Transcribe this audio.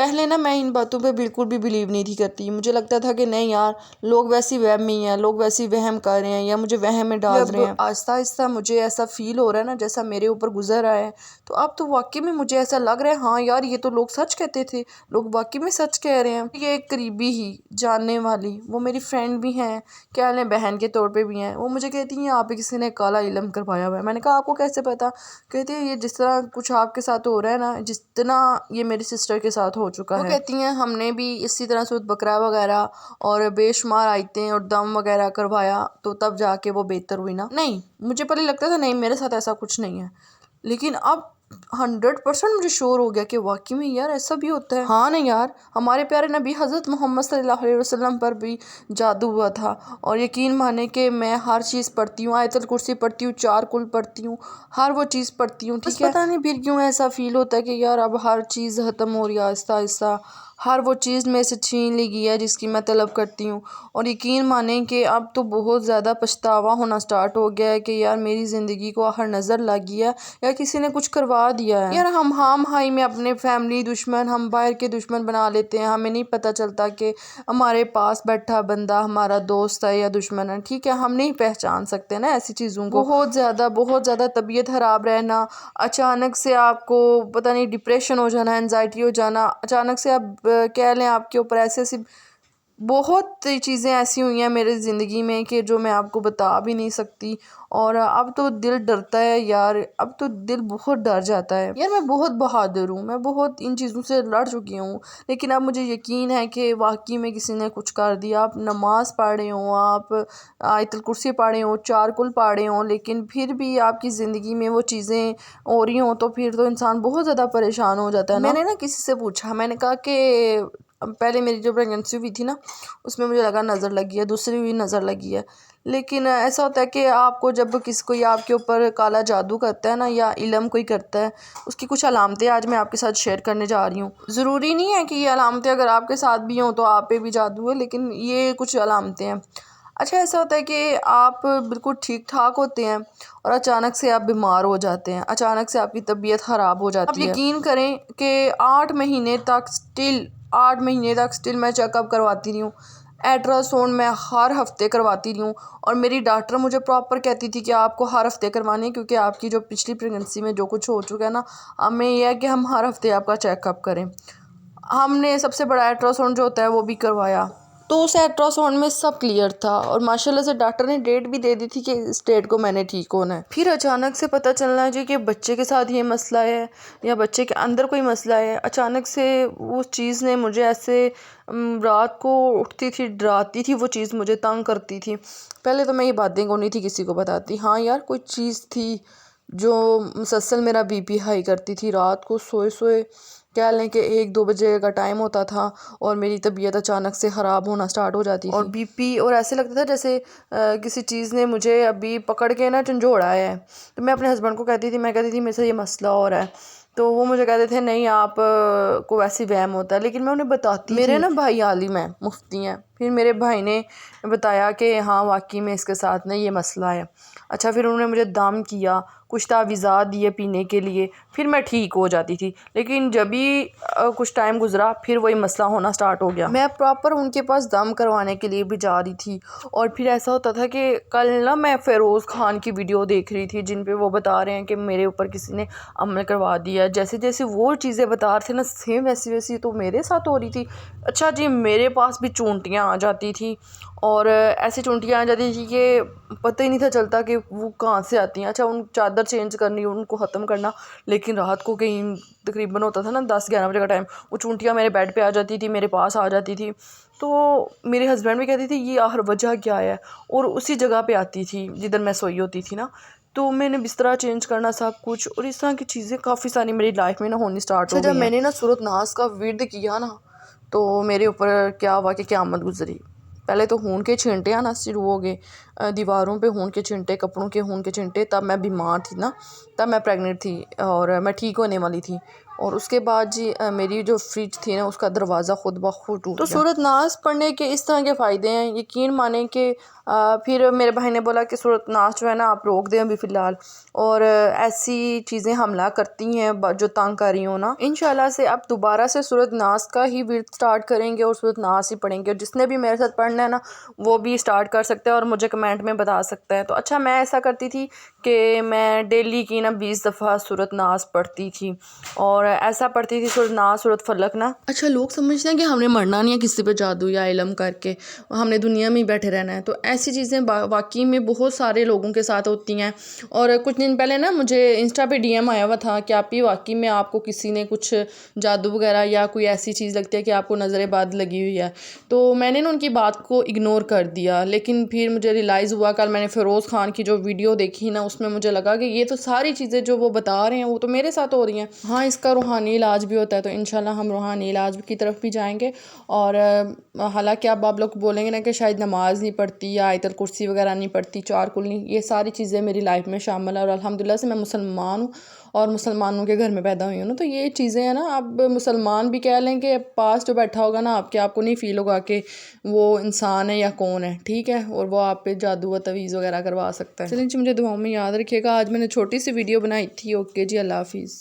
پہلے نا میں ان باتوں پہ بالکل بھی بلیو نہیں تھی کرتی، مجھے لگتا تھا کہ نہیں یار لوگ ویسی وہمی ہیں، لوگ ویسی وہم کر رہے ہیں یا مجھے وہم میں ڈال رہے ہیں۔ آہستہ آہستہ مجھے ایسا فیل ہو رہا ہے نا جیسا میرے اوپر گزر رہا ہے، تو اب تو واقعی میں مجھے ایسا لگ رہا ہے ہاں یار یہ تو لوگ سچ کہتے تھے، لوگ واقعی میں سچ کہہ رہے ہیں۔ یہ ایک قریبی ہی جاننے والی، وہ میری فرینڈ بھی ہیں، کیا لیں بہن کے طور پہ بھی ہیں، وہ مجھے کہتی ہیں آپ پہ کسی نے کالا علم کروایا ہوا ہے۔ میں نے کہا آپ کو کیسے پتا؟ کہتی ہیں یہ جس طرح کچھ آپ کے ساتھ ہو رہا ہے نا، جتنا یہ میری سسٹر کے ساتھ ہو چکا ہے۔ وہ کہتی ہیں ہم نے بھی اسی طرح سود بکرا وغیرہ اور بے شمار آیتیں اور دم وغیرہ کروایا تو تب جا کے وہ بہتر ہوئی نا۔ نہیں، مجھے پہلے لگتا تھا نہیں میرے ساتھ ایسا کچھ نہیں ہے، لیکن اب 100% مجھے شور ہو گیا کہ واقعی میں یار ایسا بھی ہوتا ہے۔ ہاں نہیں یار، ہمارے پیارے نبی حضرت محمد صلی اللہ علیہ وسلم پر بھی جادو ہوا تھا، اور یقین مانے کہ میں ہر چیز پڑھتی ہوں، آیت الکرسی پڑھتی ہوں، 4 کل پڑھتی ہوں، ہر وہ چیز پڑھتی ہوں، ٹھیک ہے۔ پتہ نہیں پھر کیوں ایسا فیل ہوتا ہے کہ یار اب ہر چیز ختم ہو رہی ہے آہستہ آہستہ، ہر وہ چیز میں سے چھین لی گئی ہے جس کی میں طلب کرتی ہوں، اور یقین مانیں کہ اب تو بہت زیادہ پچھتاوا ہونا سٹارٹ ہو گیا ہے کہ یار میری زندگی کو آخر نظر لگ گیا ہے یا کسی نے کچھ کروا دیا ہے۔ یار ہم ہائی میں اپنے فیملی دشمن، ہم باہر کے دشمن بنا لیتے ہیں، ہمیں نہیں پتہ چلتا کہ ہمارے پاس بیٹھا بندہ ہمارا دوست ہے یا دشمن ہے، ٹھیک ہے، ہم نہیں پہچان سکتے نا ایسی چیزوں کو۔ بہت زیادہ طبیعت خراب رہنا، اچانک سے آپ کو پتہ نہیں ڈپریشن ہو جانا، انزائٹی ہو جانا، اچانک سے آپ کہہ لیں آپ کے اوپر ایسی بہت چیزیں ایسی ہوئی ہیں میرے زندگی میں کہ جو میں آپ کو بتا بھی نہیں سکتی، اور اب تو دل ڈرتا ہے یار، اب تو دل بہت ڈر جاتا ہے۔ یار میں بہت بہادر ہوں، میں بہت ان چیزوں سے لڑ چکی ہوں، لیکن اب مجھے یقین ہے کہ واقعی میں کسی نے کچھ کر دیا۔ آپ نماز پڑھ رہے ہوں، آپ آیت الکرسی پڑھ رہے ہوں، 4 کل پڑھ رہے ہوں، لیکن پھر بھی آپ کی زندگی میں وہ چیزیں ہو رہی ہوں تو پھر تو انسان بہت زیادہ پریشان ہو جاتا ہے نا۔ میں نے نا کسی سے پوچھا، میں نے کہا کہ پہلے میری جو پریگننسی ہوئی تھی نا اس میں مجھے لگا نظر لگی ہے، دوسری بھی نظر لگی ہے، لیکن ایسا ہوتا ہے کہ آپ کو جب کوئی آپ کے اوپر کالا جادو کرتا ہے نا یا علم کوئی کرتا ہے، اس کی کچھ علامتیں آج میں آپ کے ساتھ شیئر کرنے جا رہی ہوں۔ ضروری نہیں ہے کہ یہ علامتیں اگر آپ کے ساتھ بھی ہوں تو آپ پہ بھی جادو ہے، لیکن یہ کچھ علامتیں ہیں۔ اچھا ایسا ہوتا ہے کہ آپ بالکل ٹھیک ٹھاک ہوتے ہیں اور اچانک سے آپ بیمار ہو جاتے ہیں، اچانک سے آپ کی طبیعت خراب ہو جاتی ہے۔ آپ یقین کریں کہ 8 مہینے تک سٹل میں چیک اپ کرواتی رہی ہوں، الٹرا ساؤنڈ میں ہر ہفتے کرواتی رہی ہوں، اور میری ڈاکٹر مجھے پراپر کہتی تھی کہ آپ کو ہر ہفتے کروانی ہے کیونکہ آپ کی جو پچھلی پریگننسی میں جو کچھ ہو چکا ہے نا، ہمیں یہ ہے کہ ہم ہر ہفتے آپ کا چیک اپ کریں۔ ہم نے سب سے بڑا الٹرا ساؤنڈ جو ہوتا ہے وہ بھی کروایا، تو اس الٹرا ساؤنڈ میں سب کلیئر تھا، اور ماشاءاللہ سے ڈاکٹر نے ڈیٹ بھی دے دی تھی کہ اس ڈیٹ کو میں نے ٹھیک ہونا ہے۔ پھر اچانک سے پتہ چلنا جی کہ بچے کے ساتھ یہ مسئلہ ہے یا بچے کے اندر کوئی مسئلہ ہے، اچانک سے اس چیز نے مجھے ایسے رات کو اٹھتی تھی ڈراتی تھی، وہ چیز مجھے تنگ کرتی تھی۔ پہلے تو میں یہ باتیں کو نہیں تھی کسی کو بتاتی، ہاں یار کوئی چیز تھی جو مسلسل میرا بی پی ہائی کرتی تھی، رات کو سوئے کہہ لیں کہ 1-2 بجے کا ٹائم ہوتا تھا اور میری طبیعت اچانک سے خراب ہونا سٹارٹ ہو جاتی تھی، اور بی پی، اور ایسے لگتا تھا جیسے کسی چیز نے مجھے ابھی پکڑ کے نا جھنجھوڑا ہے۔ تو میں اپنے ہسبینڈ کو کہتی تھی، میں کہتی تھی میرے سے یہ مسئلہ ہو رہا ہے، تو وہ مجھے کہتے تھے نہیں آپ کو ویسی وہم ہوتا ہے، لیکن میں انہیں بتاتی تھی۔ میرے نا بھائی عالم ہیں، مفتی ہیں، پھر میرے بھائی نے بتایا کہ ہاں واقعی میں اس کے ساتھ نا یہ مسئلہ ہے۔ اچھا پھر انہوں نے مجھے دم کیا، کچھ تعویذات دیے پینے کے لیے، پھر میں ٹھیک ہو جاتی تھی، لیکن جب بھی کچھ ٹائم گزرا پھر وہی مسئلہ ہونا سٹارٹ ہو گیا۔ میں پراپر ان کے پاس دم کروانے کے لیے بھی جا رہی تھی، اور پھر ایسا ہوتا تھا کہ کل نا میں فیروز خان کی ویڈیو دیکھ رہی تھی جن پہ وہ بتا رہے ہیں کہ میرے اوپر کسی نے عمل کروا دیا، جیسے جیسے وہ چیزیں بتا رہے تھے نا سیم ویسی تو میرے ساتھ ہو رہی تھی۔ اچھا جی میرے پاس بھی چونٹیاں آ جاتی تھیں، اور ایسی چونٹیاں آ جاتی تھی کہ پتہ ہی نہیں تھا چلتا کہ وہ کہاں سے آتی ہیں۔ اچھا ان چادر چینج کرنی، ان کو ختم کرنا، لیکن رات کو کہیں تقریباً ہوتا تھا نا 10-11 بجے کا ٹائم، وہ چونٹیاں میرے بیڈ پہ آ جاتی تھی، میرے پاس آ جاتی تھی، تو میرے ہسبینڈ بھی کہتے تھے یہ آخر وجہ کیا ہے، اور اسی جگہ پہ آتی تھی جدھر میں سوئی ہوتی تھی نا، تو میں نے بستر چینج کرنا سب کچھ، اور اس طرح کی چیزیں کافی ساری میری لائف میں نا ہونی سٹارٹ ہو گئی ہیں۔ جب میں نے نا سورۃ ناس کا ورد کیا نا تو میرے اوپر کیا ہوا کہ قیامت گزری۔ پہلے تو خون کے چھینٹے آنا شروع ہو گئے، دیواروں پہ خون کے چھینٹے، کپڑوں کے خون کے چھینٹے، تب میں بیمار تھی نا، تب میں پریگننٹ تھی اور میں ٹھیک ہونے والی تھی، اور اس کے بعد جی میری جو فریج تھی نا اس کا دروازہ خود بخود ٹوٹ گیا۔ تو سورۃ ناس پڑھنے کے اس طرح کے فائدے ہیں، یقین مانیں کہ پھر میرے بھائی نے بولا کہ سورۃ ناس جو ہے نا آپ روک دیں ابھی فی الحال، اور ایسی چیزیں حملہ کرتی ہیں جو تنگ کر رہی ہوں نا، انشاءاللہ سے اب دوبارہ سے سورۃ ناس کا ہی ورد سٹارٹ کریں گے اور سورۃ ناس ہی پڑھیں گے، اور جس نے بھی میرے ساتھ پڑھنا ہے نا وہ بھی سٹارٹ کر سکتا ہے اور مجھے کمنٹ میں بتا سکتا ہے۔ تو اچھا میں ایسا کرتی تھی کہ میں ڈیلی کی نا 20 دفعہ سورۃ ناس پڑھتی تھی، اور ایسا پڑھتی تھی سورۃ ناس سورۃ فلق نا۔ اچھا لوگ سمجھتے ہیں کہ ہم نے مرنا نہیں ہے کسی پہ جادو یا علم کر کے، ہم نے دنیا میں ہی بیٹھے رہنا ہے، تو ایسی چیزیں واقعی میں بہت سارے لوگوں کے ساتھ ہوتی ہیں۔ اور کچھ دن پہلے نا مجھے انسٹا پہ DM آیا ہوا تھا کہ آپ ہی واقعی میں آپ کو کسی نے کچھ جادو وغیرہ یا کوئی ایسی چیز لگتی ہے کہ آپ کو نظر بد لگی ہوئی ہے، تو میں نے نا ان کی بات کو اگنور کر دیا، لیکن پھر مجھے ریلائز ہوا، کل میں نے فیروز خان کی جو ویڈیو دیکھی نا اس میں مجھے لگا کہ یہ تو ساری چیزیں جو وہ بتا رہے ہیں وہ تو میرے ساتھ ہو رہی ہیں۔ ہاں اس کا روحانی علاج بھی ہوتا ہے، تو انشاءاللہ ہم روحانی علاج کی طرف بھی جائیں گے۔ اور حالانکہ اب آپ لوگ بولیں گے نا کہ شاید نماز نہیں پڑھتی یا آیت الکرسی وغیرہ نہیں پڑھتی، چار کل نہیں، یہ ساری چیزیں میری لائف میں شامل ہیں، اور الحمدللہ سے میں مسلمان ہوں اور مسلمانوں کے گھر میں پیدا ہوئی ہوں نا، تو یہ چیزیں ہیں نا، اب مسلمان بھی کہہ لیں کہ پاس جو بیٹھا ہوگا نا آپ کو نہیں فیل ہوگا کہ وہ انسان ہے یا کون ہے، ٹھیک ہے، اور وہ آپ پہ جادو و تعویذ وغیرہ کروا سکتا ہے۔ چلیں جی مجھے دعاؤں میں یاد رکھیے گا، آج میں نے چھوٹی سی ویڈیو بنائی تھی۔ اوکے جی، اللہ حافظ۔